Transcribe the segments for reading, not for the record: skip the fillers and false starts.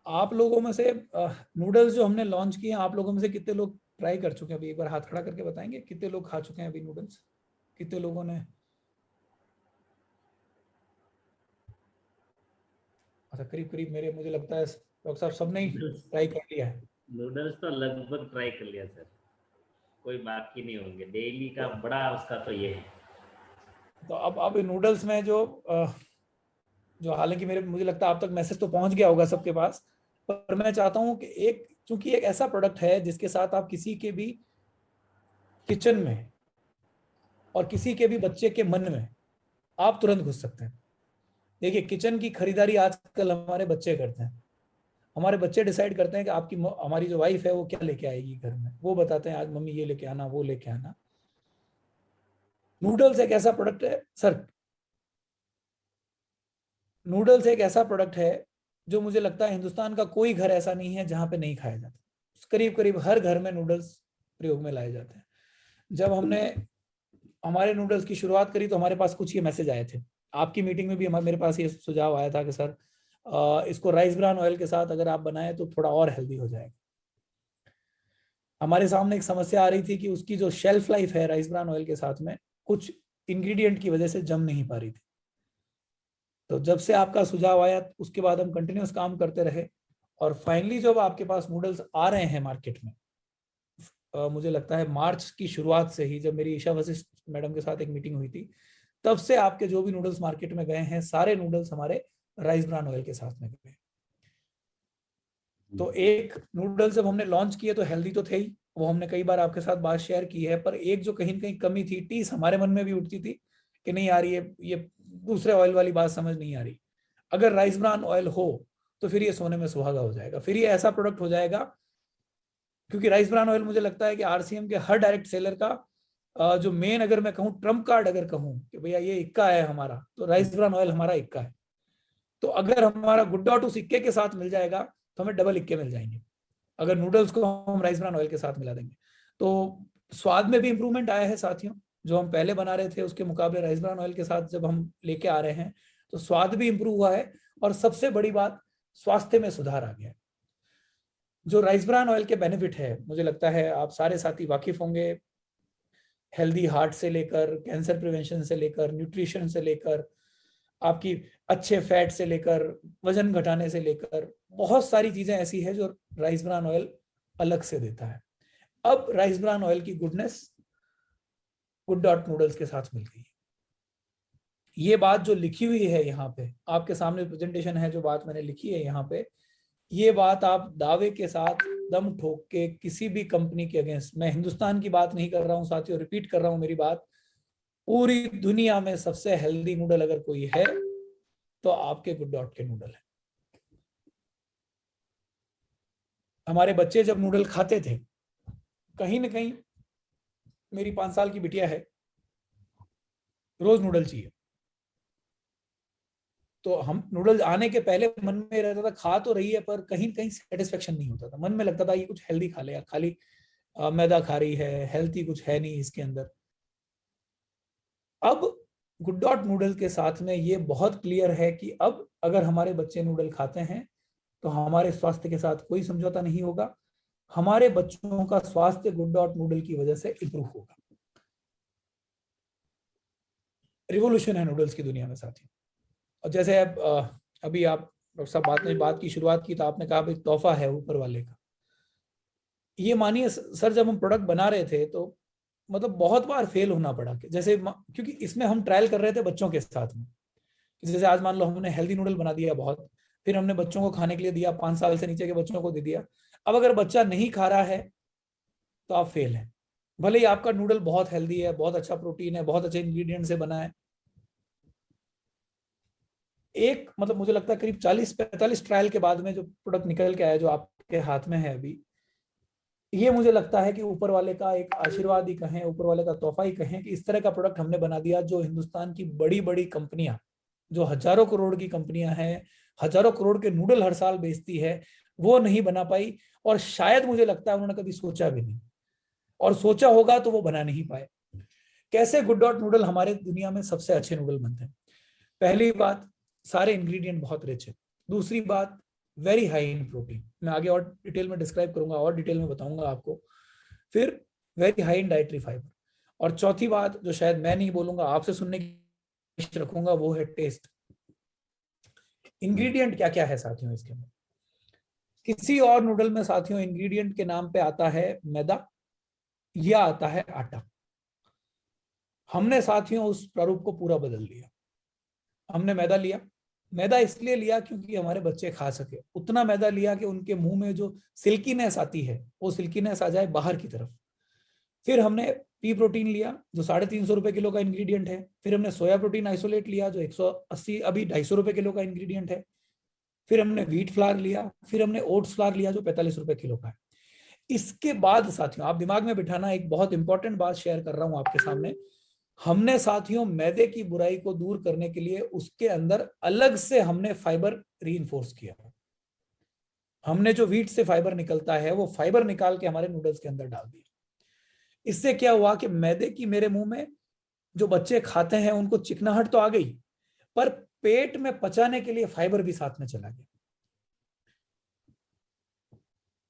आप लोगों में से नूडल्स जो हमने लॉन्च किए हैं, आप लोगों में से कितने लोग ट्राई कर चुके हैं? अभी एक बार हाथ खड़ा करके बताएंगे कितने लोग खा चुके हैं अभी नूडल्स, कितने लोगों ने? अच्छा, करीब करीब मेरे, मुझे लगता है डॉक्टर साहब सबने ही नूडल्स ट्राई कर लिया है। नूडल्स तो लगभग ट्राई कर लिया सर, कोई बाकी नहीं होंगे, डेली का तो बड़ा उसका तो ये है। अब नूडल्स में जो हालांकि मेरे, मुझे लगता है आप तक मैसेज तो पहुंच गया होगा सबके पास, पर मैं चाहता हूं कि एक, चूंकि एक ऐसा प्रोडक्ट है जिसके साथ आप किसी के भी किचन में और किसी के भी बच्चे के मन में आप तुरंत घुस सकते हैं। देखिए, किचन की खरीदारी आजकल हमारे बच्चे करते हैं। हमारे बच्चे डिसाइड करते हैं कि आपकी हमारी जो वाइफ है वो क्या लेके आएगी घर में, वो बताते हैं आज मम्मी ये लेके आना, वो लेके आना। नूडल्स एक ऐसा प्रोडक्ट है सर, नूडल्स एक ऐसा प्रोडक्ट है जो मुझे लगता है हिंदुस्तान का कोई घर ऐसा नहीं है जहां पे नहीं खाया जाता। करीब करीब हर घर में नूडल्स प्रयोग में लाए जाते हैं। जब हमने हमारे नूडल्स की शुरुआत करी तो हमारे पास कुछ ये मैसेज आए थे। आपकी मीटिंग में भी मेरे पास ये सुझाव आया था कि सर इसको राइस ब्रान ऑयल के साथ अगर आप बनाएं तो थोड़ा और हेल्दी हो जाएगा। हमारे सामने एक समस्या आ रही थी कि उसकी जो शेल्फ लाइफ है राइस ब्रान ऑयल के साथ में कुछ इंग्रेडिएंट की वजह से जम नहीं पा रही थी। तो जब से आपका सुझाव आया उसके बाद हम कंटिन्यूस काम करते रहे, और फाइनली जब आपके पास नूडल्स आ रहे हैं मार्केट में, मुझे लगता है मार्च की शुरुआत से ही, जब मेरी ईशा वशिष्ठ मैडम के साथ एक मीटिंग हुई थी, तब से आपके जो भी नूडल्स मार्केट में गए हैं सारे नूडल्स हमारे राइस ब्रान ऑयल के साथ में गए। तो एक नूडल्स जब हमने लॉन्च किए तो हेल्दी तो थे ही, वो हमने कई बार आपके साथ बात शेयर की है, पर एक जो कहीं न कहीं कमी थी, टीस हमारे मन में भी उठती थी कि नहीं यार, ये दूसरे ऑयल वाली बात समझ नहीं आ रही। अगर राइस ब्रान ऑयल हो तो फिर ये सोने में सुहागा हो जाएगा, फिर ये ऐसा प्रोडक्ट हो जाएगा। क्योंकि राइस ब्रान ऑयल, मुझे लगता है कि आरसीएम के हर डायरेक्ट सेलर का जो मेन, अगर मैं कहूँ ट्रम्प कार्ड, अगर कहूँ कि भैया ये इक्का है हमारा, तो राइस ब्रान ऑयल हमारा इक्का है। तो अगर हमारा गुड डॉट उस इक्के के साथ मिल जाएगा तो हमें डबल इक्के मिल जाएंगे, अगर नूडल्स को हम राइस ब्रान ऑयल के साथ मिला देंगे। तो स्वाद में भी इंप्रूवमेंट आया है साथियों, जो हम पहले बना रहे थे उसके मुकाबले राइस ब्रान ऑयल के साथ जब हम लेके आ रहे हैं तो स्वाद भी इंप्रूव हुआ है, और सबसे बड़ी बात, स्वास्थ्य में सुधार आ गया है। जो राइस ब्रान ऑयल के बेनिफिट है, मुझे लगता है आप सारे साथी वाकिफ होंगे। हेल्दी हार्ट से लेकर कैंसर प्रिवेंशन से लेकर न्यूट्रिशन से लेकर आपकी अच्छे फैट से लेकर वजन घटाने से लेकर बहुत सारी चीजें ऐसी है जो राइस ब्रान ऑयल अलग से देता है। अब राइस ब्रान ऑयल की गुडनेस गुड डॉट नूडल्स के साथ मिल गई। ये बात जो लिखी हुई है यहाँ पे आपके सामने प्रेजेंटेशन है, जो बात मैंने लिखी है यहाँ पे, ये बात आप दावे के साथ दम ठोक के किसी भी कंपनी के अगेंस्ट, मैं हिंदुस्तान की बात नहीं कर रहा हूं साथियों, रिपीट कर रहा हूं मेरी बात, पूरी दुनिया में सबसे हेल्दी नूडल अगर कोई है तो आपके गुड डॉट के नूडल है। हमारे बच्चे जब नूडल खाते थे, कहीं ना कहीं, मेरी 5 साल की बिटिया है, रोज नूडल चाहिए। तो हम नूडल्स आने के पहले मन में रहता था खा तो रही है, पर कहीं कहीं सेटिस्फेक्शन नहीं होता था, मन में लगता था ये कुछ हेल्दी खा ले, या खाली मैदा खा रही है, हेल्थी कुछ है नहीं इसके अंदर। अब गुड डॉट नूडल के साथ में ये बहुत क्लियर है कि अब अगर हमारे बच्चे नूडल खाते हैं तो हमारे स्वास्थ्य के साथ कोई समझौता नहीं होगा, हमारे बच्चों का स्वास्थ्य गुड डॉट नूडल की वजह से इंप्रूव होगा। रिवोल्यूशन है नूडल्स की दुनिया में साथियों। और जैसे अब अभी आप डॉक्टर साहब बात की शुरुआत की तो आपने कहा भाई तोहफा है ऊपर वाले का। ये मानिए सर, जब हम प्रोडक्ट बना रहे थे तो मतलब बहुत बार फेल होना पड़ा, जैसे क्योंकि इसमें हम ट्रायल कर रहे थे बच्चों के साथ में। जैसे आज मान लो हमने हेल्दी नूडल बना दिया बहुत, फिर हमने बच्चों को खाने के लिए दिया, 5 साल से नीचे के बच्चों को दे दिया। अब अगर बच्चा नहीं खा रहा है तो आप फेल है, भले ही आपका नूडल बहुत हेल्दी है, बहुत अच्छा प्रोटीन है, बहुत अच्छे इंग्रेडिएंट से बना है। एक मतलब मुझे लगता है करीब 40-45 ट्रायल के बाद में जो प्रोडक्ट निकल के आया, जो आपके हाथ में है अभी, ये मुझे लगता है कि ऊपर वाले का एक आशीर्वाद ही कहें, ऊपर वाले का तोहफा ही कहें, कि इस तरह का प्रोडक्ट हमने बना दिया जो हिंदुस्तान की बड़ी बड़ी कंपनियां, जो हजारों करोड़ की कंपनियां हैं, हजारों करोड़ के नूडल हर साल बेचती है, वो नहीं बना पाई। और शायद मुझे लगता है उन्होंने कभी सोचा भी नहीं, और सोचा होगा तो वो बना नहीं पाए। कैसे गुड डॉट नूडल हमारे दुनिया में सबसे अच्छे नूडल बनते हैं? पहली बात, सारे इंग्रेडिएंट बहुत रिच है। दूसरी बात, वेरी हाई इन प्रोटीन, मैं आगे और डिटेल में डिस्क्राइब करूंगा और डिटेल में बताऊंगा आपको। फिर very high in dietary fibre. और चौथी बात जो शायद मैं नहीं बोलूंगा, आपसे सुनने की कोशिश रखूंगा, वो है टेस्ट। इंग्रेडिएंट क्या क्या है साथियों इसके अंदर? किसी और नूडल में साथियों इंग्रेडिएंट के नाम पे आता है मैदा या आता है आटा। हमने साथियों उस प्रारूप को पूरा बदल दिया। हमने मैदा लिया, मैदा इसलिए लिया क्योंकि हमारे बच्चे खा सके, उतना मैदा लिया कि उनके मुंह में जो सिल्कीनेस आती है वो सिल्कीनेस आ जाए बाहर की तरफ। फिर हमने पी प्रोटीन लिया जो 350 रुपए किलो का इंग्रेडिएंट है। फिर हमने सोया प्रोटीन आइसोलेट लिया जो 180 अभी 250 रुपए किलो का इंग्रेडिएंट है। फिर हमने व्हीट फ्लावर लिया, फिर हमने ओट्स फ्लावर लिया जो 45 रुपए किलो का है। इसके बाद साथियों आप दिमाग में बिठाना, एक बहुत इंपॉर्टेंट बात शेयर कर रहा हूं आपके सामने। हमने साथियों मैदे की बुराई को दूर करने के लिए उसके अंदर अलग से हमने फाइबर रीइंफोर्स किया। हमने जो व्हीट से फाइबर निकलता है वो फाइबर निकाल के हमारे नूडल्स के अंदर डाल दिया। इससे क्या हुआ कि मैदे की मेरे मुंह में जो बच्चे खाते हैं उनको चिकनाहट तो आ गई, पर पेट में पचाने के लिए फाइबर भी साथ में चला गया।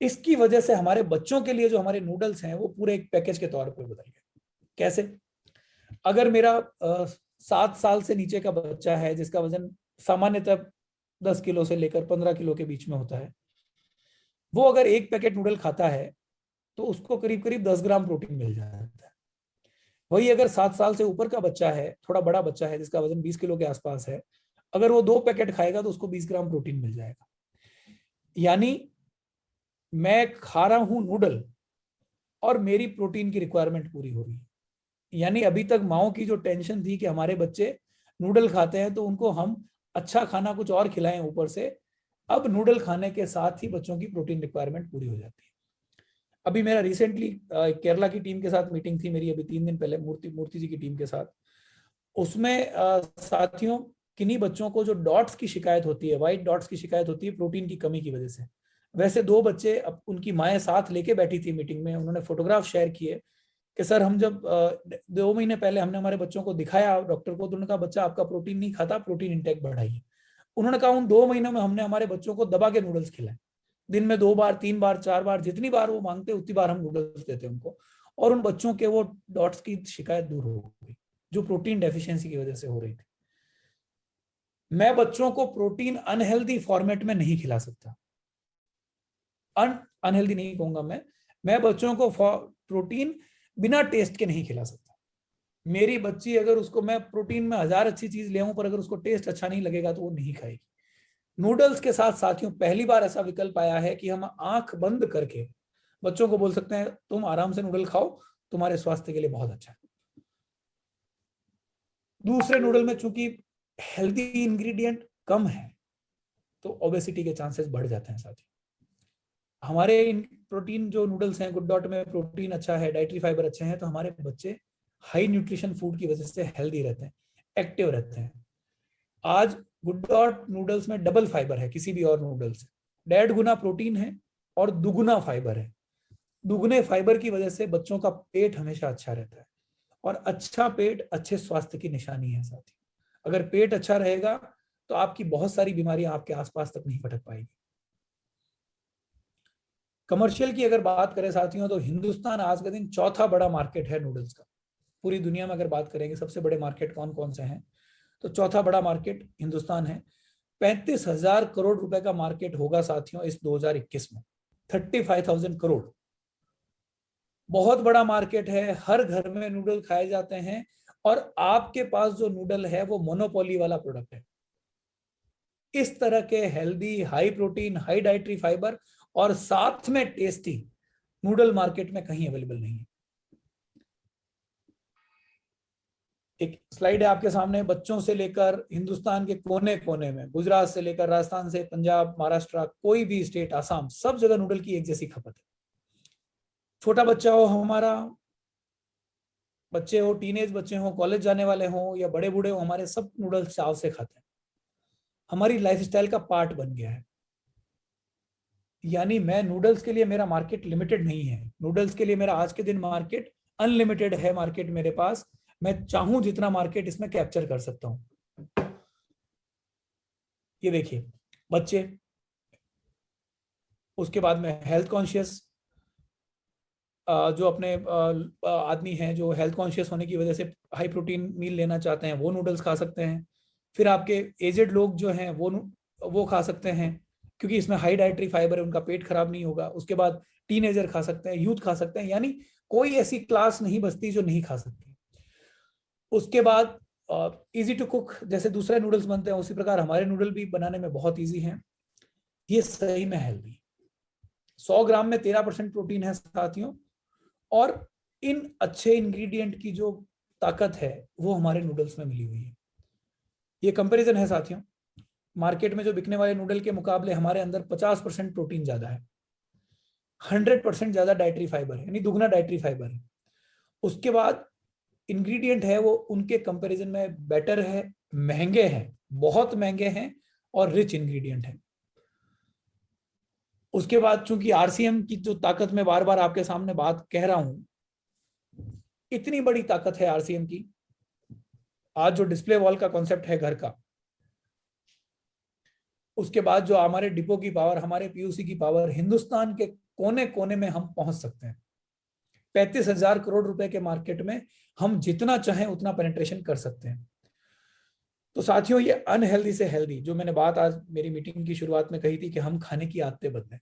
इसकी वजह से हमारे बच्चों के लिए जो हमारे नूडल्स हैं वो पूरे एक पैकेज के तौर पर बदल गए। कैसे? अगर मेरा 7 साल से नीचे का बच्चा है जिसका वजन सामान्यतः 10 किलो से लेकर 15 किलो के बीच में होता है, वो अगर एक पैकेट नूडल खाता है तो उसको करीब करीब 10 ग्राम प्रोटीन मिल जाता है। वही अगर 7 साल से ऊपर का बच्चा है, थोड़ा बड़ा बच्चा है जिसका वजन 20 किलो के आसपास है, अगर वो 2 पैकेट खाएगा तो उसको 20 ग्राम प्रोटीन मिल जाएगा। यानी मैं खा रहा हूं नूडल और मेरी प्रोटीन की रिक्वायरमेंट पूरी हो रही है। यानी अभी तक माओ की जो टेंशन थी कि हमारे बच्चे नूडल खाते हैं तो उनको हम अच्छा खाना कुछ और खिलाएं ऊपर से, अब नूडल खाने के साथ ही बच्चों की प्रोटीन रिक्वायरमेंट पूरी हो जाती है। अभी मेरा रिसेंटली केरला की टीम के साथ मीटिंग थी मेरी, अभी 3 दिन पहले मूर्ति जी की टीम के साथ। उसमें साथियों किन्हीं बच्चों को जो डॉट्स की शिकायत होती है, व्हाइट डॉट्स की शिकायत होती है प्रोटीन की कमी की वजह से। वैसे 2 बच्चे अब उनकी माएँ साथ लेके बैठी थी मीटिंग में, उन्होंने फोटोग्राफ शेयर किए कि सर हम जब 2 महीने पहले हमने हमारे बच्चों को दिखाया डॉक्टर को, तो उन्होंने कहा बच्चा आपका प्रोटीन नहीं खाता, प्रोटीन इंटेक बढ़ाइए। उन्होंने कहा उन 2 महीनों में हमने हमारे बच्चों को दबा के नूडल्स खिलाए, दिन में 2 बार 3 बार 4 बार जितनी बार वो मांगते उतनी बार हम नूडल्स देते उनको, और उन बच्चों के वो डॉट्स की शिकायत दूर हो गई जो प्रोटीन डेफिशिएंसी की वजह से हो रही थी। मैं बच्चों को प्रोटीन अनहेल्दी फॉर्मेट में नहीं खिला सकता, अनहेल्दी नहीं कहूंगा मैं बच्चों को प्रोटीन बिना टेस्ट के नहीं खिला सकता। मेरी बच्ची अगर उसको मैं प्रोटीन में 1000 अच्छी चीज ले आऊं पर अगर उसको टेस्ट अच्छा नहीं लगेगा तो वो नहीं खाएगी। नूडल्स के साथ साथियों पहली बार ऐसा विकल्प आया है कि हम आंख बंद करके बच्चों को बोल सकते हैं तुम आराम से नूडल खाओ, तुम्हारे स्वास्थ्य के लिए बहुत अच्छा है। दूसरे नूडल में चूंकि हेल्दी इंग्रेडिएंट कम है तो ओबेसिटी के चांसेस बढ़ जाते हैं साथियों। हमारे प्रोटीन जो नूडल्स हैं, गुड डॉट में प्रोटीन अच्छा है, डाइटरी फाइबर अच्छे हैं, तो हमारे बच्चे हाई न्यूट्रिशन फूड की वजह से हेल्दी रहते हैं, एक्टिव रहते हैं। आज गुड डॉट नूडल्स में डबल फाइबर है किसी भी और नूडल्स से, 1.5 गुना प्रोटीन है और दुगुना फाइबर है। दुगने फाइबर की वजह से बच्चों का पेट हमेशा अच्छा रहता है, और अच्छा पेट अच्छे स्वास्थ्य की निशानी है साथी। अगर पेट अच्छा रहेगा तो आपकी बहुत सारी बीमारियां आपके आसपास तक नहीं फटक पाएगी। कमर्शियल की अगर बात करें साथियों तो हिंदुस्तान आज के दिन चौथा बड़ा मार्केट है नूडल्स का। पूरी दुनिया में अगर बात करेंगे सबसे बड़े मार्केट कौन कौन से हैं, तो चौथा बड़ा मार्केट हिंदुस्तान है। 35,000 करोड़ रुपए का मार्केट होगा साथियों इस 2021 में, 35,000 करोड़। बहुत बड़ा मार्केट है, हर घर में नूडल खाए जाते हैं, और आपके पास जो नूडल है वो मोनोपोली वाला प्रोडक्ट है। इस तरह के healthy, high protein, high dietary fibre और साथ में टेस्टी नूडल मार्केट में कहीं अवेलेबल नहीं है। एक स्लाइड है आपके सामने, बच्चों से लेकर हिंदुस्तान के कोने कोने में, गुजरात से लेकर राजस्थान से पंजाब, महाराष्ट्र, कोई भी स्टेट, आसाम, सब जगह नूडल की एक जैसी खपत है। छोटा बच्चा हो हमारा, बच्चे हो, टीनेज बच्चे हो, कॉलेज जाने वाले हो या बड़े बूढ़े हो, हमारे सब नूडल्स चाव से खाते हैं। हमारी लाइफस्टाइल का पार्ट बन गया है। यानी मैं नूडल्स के लिए मेरा मार्केट लिमिटेड नहीं है, नूडल्स के लिए मेरा आज के दिन मार्केट अनलिमिटेड है। मार्केट मेरे पास, मैं चाहूं जितना मार्केट इसमें कैप्चर कर सकता हूं। ये देखिए बच्चे, उसके बाद में हेल्थ कॉन्शियस, जो अपने आदमी हैं जो हेल्थ कॉन्शियस होने की वजह से हाई प्रोटीन मील लेना चाहते हैं, वो नूडल्स खा सकते हैं। फिर आपके एजेड लोग जो हैं वो खा सकते हैं, क्योंकि इसमें हाई डाइटरी फाइबर है, उनका पेट खराब नहीं होगा। उसके बाद टीनेजर खा सकते हैं, यूथ खा सकते हैं, यानी कोई ऐसी क्लास नहीं बचती जो नहीं खा सकती। उसके बाद इजी टू कुक, जैसे दूसरे नूडल्स बनते हैं उसी प्रकार हमारे नूडल भी बनाने में बहुत इजी हैं। ये सही में हेल्दी, 100 ग्राम में 13% प्रोटीन है साथियों, और इन अच्छे इंग्रेडिएंट की जो ताकत है वो हमारे नूडल्स में मिली हुई है। ये कंपैरिजन है साथियों, मार्केट में जो बिकने वाले नूडल के मुकाबले हमारे अंदर 50% प्रोटीन ज्यादा है, 100% ज्यादा डाइटरी फाइबर है, यानी दुगना डाइटरी फाइबर है। उसके बाद इंग्रेडिएंट है वो उनके कंपैरिजन में बेटर है, महंगे हैं, बहुत महंगे हैं, और रिच इंग्रेडिएंट है। उसके बाद चूंकि आरसीएम की जो ताकत में बार बार आपके सामने बात कह रहा हूं, इतनी बड़ी ताकत है आरसीएम की। आज जो डिस्प्ले वॉल का कॉन्सेप्ट है घर का, उसके बाद जो हमारे डिपो की पावर, हमारे पीयूसी की पावर, हिंदुस्तान के कोने कोने में हम पहुंच सकते हैं। 35,000 करोड़ रुपए के मार्केट में हम जितना चाहें उतना पेनिट्रेशन कर सकते हैं। तो साथियों, ये अनहेल्दी से हेल्दी जो मैंने बात आज मेरी मीटिंग की शुरुआत में कही थी कि हम खाने की आदतें बदलें,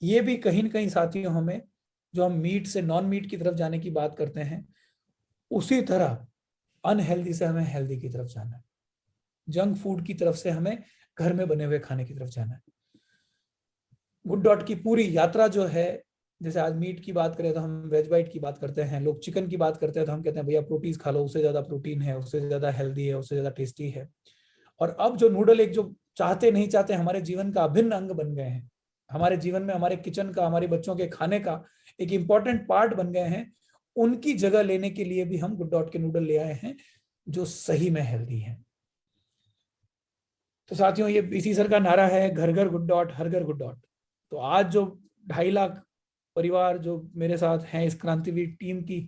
ये भी कहीं ना कहीं साथियों हमें, जो हम मीट से नॉन मीट की तरफ जाने की बात करते हैं, उसी तरह अनहेल्दी से हमें हेल्दी की तरफ जाना है। जंक फूड की तरफ से हमें घर में बने हुए खाने की तरफ जाना है। गुड डॉट की पूरी यात्रा जो है, जैसे आज मीट की बात करें तो हम वेज बाइट की बात करते हैं, लोग चिकन की बात करते हैं तो हम कहते हैं भैया प्रोटीन खा लो, उससे ज्यादा प्रोटीन है, उससे ज्यादा हेल्दी है, उससे ज्यादा टेस्टी है। और अब जो नूडल एक जो चाहते नहीं चाहते हमारे जीवन का अभिन्न अंग बन गए हैं, हमारे जीवन में हमारे किचन का, हमारे बच्चों के खाने का एक इंपॉर्टेंट पार्ट बन गए हैं, उनकी जगह लेने के लिए भी हम गुड डॉट के नूडल ले आए हैं जो सही में हेल्दी हैं। तो साथियों, ये इसी सर का नारा है, घर घर गुड डॉट, हर घर गुड डॉट। तो आज जो 2.5 लाख परिवार जो मेरे साथ हैं इस क्रांतिवीर टीम की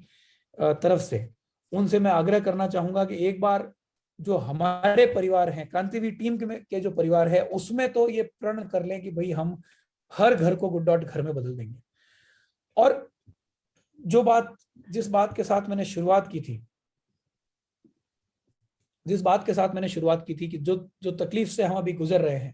तरफ से, उनसे मैं आग्रह करना चाहूंगा कि एक बार जो हमारे परिवार हैं, क्रांतिवीर टीम के जो परिवार है, उसमें तो ये प्रण कर लें कि भाई हम हर घर को गुड डॉट घर में बदल देंगे। और जिस बात के साथ मैंने शुरुआत की थी, जिस बात के साथ मैंने शुरुआत की थी कि जो तकलीफ से हम अभी गुजर रहे हैं,